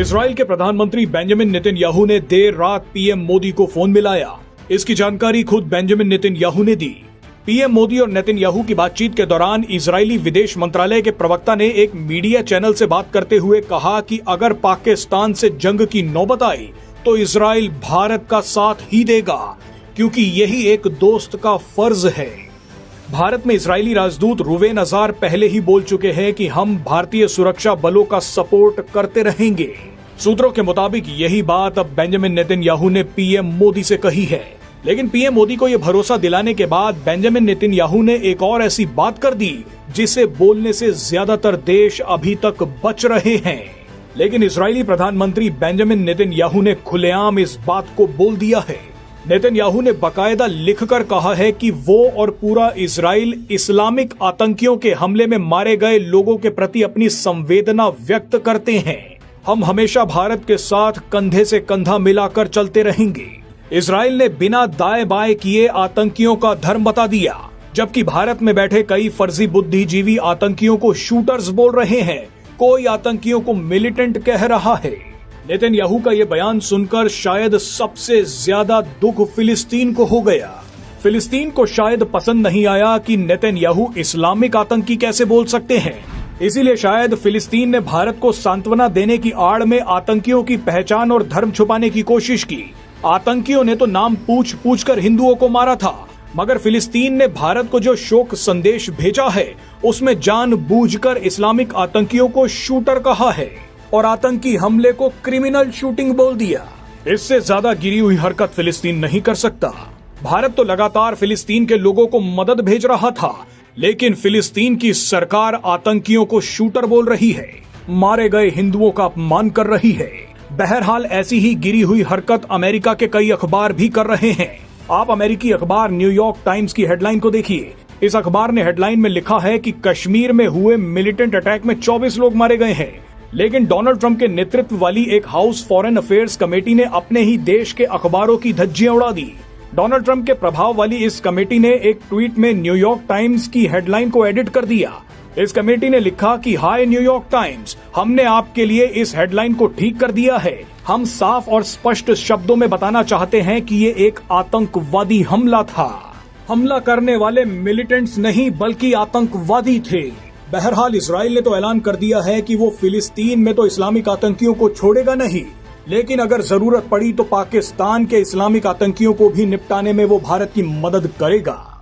Israel के प्रधानमंत्री Benjamin Netanyahu ने देर रात पीएम मोदी को फोन मिलाया। इसकी जानकारी खुद बेंजामिन नेतन्याहू ने दी। पीएम मोदी और नेतन्याहू की बातचीत के दौरान इजरायली विदेश मंत्रालय के प्रवक्ता ने एक मीडिया चैनल से बात करते हुए कहा कि अगर पाकिस्तान से जंग की नौबत आई तो इजराइल भारत का साथ ही देगा, क्योंकि यही एक दोस्त का फर्ज है। भारत में इजरायली राजदूत रुवेन अजार पहले ही बोल चुके हैं कि हम भारतीय सुरक्षा बलों का सपोर्ट करते रहेंगे। सूत्रों के मुताबिक यही बात अब बेंजामिन नेतन्याहू ने पीएम मोदी से कही है। लेकिन पीएम मोदी को यह भरोसा दिलाने के बाद बेंजामिन नेतन्याहू ने एक और ऐसी बात कर दी जिसे बोलने से ज्यादातर देश अभी तक बच रहे हैं। लेकिन इजरायली प्रधानमंत्री बेंजामिन नेतन्याहू ने खुलेआम इस बात को बोल दिया है। नेतन्याहू ने बाकायदा लिखकर कहा है कि वो और पूरा इजराइल इस्लामिक आतंकियों के हमले में मारे गए लोगों के प्रति अपनी संवेदना व्यक्त करते हैं। हम हमेशा भारत के साथ कंधे से कंधा मिलाकर चलते रहेंगे। इजराइल ने बिना दाएं बाएं किए आतंकियों का धर्म बता दिया, जबकि भारत में बैठे कई फर्जी बुद्धिजीवी आतंकियों को शूटर्स बोल रहे हैं। कोई आतंकियों को मिलिटेंट कह रहा है। नेतन्याहू का ये बयान सुनकर शायद सबसे ज्यादा दुख फिलिस्तीन को हो गया। फिलिस्तीन को शायद पसंद नहीं आया कि नेतन्याहू इस्लामिक आतंकी कैसे बोल सकते हैं। इसीलिए शायद फिलिस्तीन ने भारत को सांत्वना देने की आड़ में आतंकियों की पहचान और धर्म छुपाने की कोशिश की। आतंकियों ने तो नाम पूछ पूछ कर हिंदुओं को मारा था, मगर फिलिस्तीन ने भारत को जो शोक संदेश भेजा है उसमें जानबूझकर इस्लामिक आतंकियों को शूटर कहा है और आतंकी हमले को क्रिमिनल शूटिंग बोल दिया। इससे ज्यादा गिरी हुई हरकत फिलिस्तीन नहीं कर सकता। भारत तो लगातार फिलिस्तीन के लोगों को मदद भेज रहा था, लेकिन फिलिस्तीन की सरकार आतंकियों को शूटर बोल रही है, मारे गए हिंदुओं का अपमान कर रही है। बहरहाल ऐसी ही गिरी हुई हरकत अमेरिका के कई अखबार भी कर रहे हैं। आप अमेरिकी अखबार न्यूयॉर्क टाइम्स की हेडलाइन को देखिए। इस अखबार ने हेडलाइन में लिखा है कि कश्मीर में हुए मिलिटेंट अटैक में 24 लोग मारे गए हैं। लेकिन डोनाल्ड ट्रंप के नेतृत्व वाली एक हाउस फॉरेन अफेयर्स कमेटी ने अपने ही देश के अखबारों की धज्जियां उड़ा दी। डोनाल्ड ट्रंप के प्रभाव वाली इस कमेटी ने एक ट्वीट में न्यूयॉर्क टाइम्स की हेडलाइन को एडिट कर दिया। इस कमेटी ने लिखा कि हाय न्यूयॉर्क टाइम्स, हमने आपके लिए इस हेडलाइन को ठीक कर दिया है। हम साफ और स्पष्ट शब्दों में बताना चाहते हैं कि ये एक आतंकवादी हमला था। हमला करने वाले मिलिटेंट्स नहीं बल्कि आतंकवादी थे। बहरहाल इजराइल ने तो ऐलान कर दिया है कि वो फिलिस्तीन में तो इस्लामिक आतंकियों को छोड़ेगा नहीं, लेकिन अगर जरूरत पड़ी तो पाकिस्तान के इस्लामिक आतंकियों को भी निपटाने में वो भारत की मदद करेगा।